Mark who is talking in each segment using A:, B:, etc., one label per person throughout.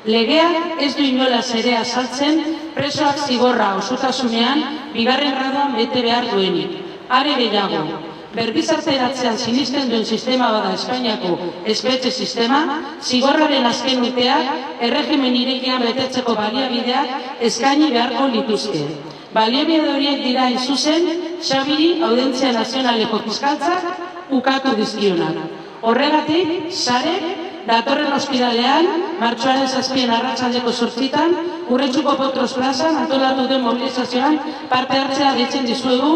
A: Legeak ez du inolaz ere azaltzen presoak zigorra osotasunean bigarren graduan bete behar duenik. Are gehiago, bergizarteratzean sinisten duen sistema bada Espainiako espetxe sistema, zigorraren azken urteak erregimen irekian betetzeko baliabideak eskaini beharko lituzke. Baliabide horiek dira hain zuzen, Xabiri Audientzia Nazionaleko fiskaltzak ukatu dizkionak. Horregatik, sarek datorren ospitalean, martxoaren 7 arratsaldeko 8 Urretxuko Potros plazan antolatu den mobilizazioan parte hartzea deitzen dizuegu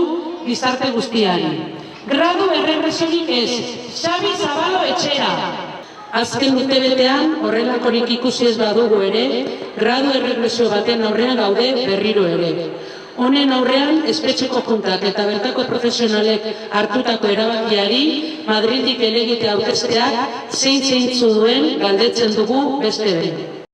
A: gizarte guztiari. Gradu errepresionik ez, Xabi Zabalo etxera! Azken urtebetean horrelakorik ikusi ez badugu ere, gradu errepresio baten aurrean gaude berriro ere. Honen aurrean, espetxeko juntak eta bertako profesionalek hartutako erabakiari Madrildik helegite aurkezteak zein zeintzu duen galdetzen dugu beste behin.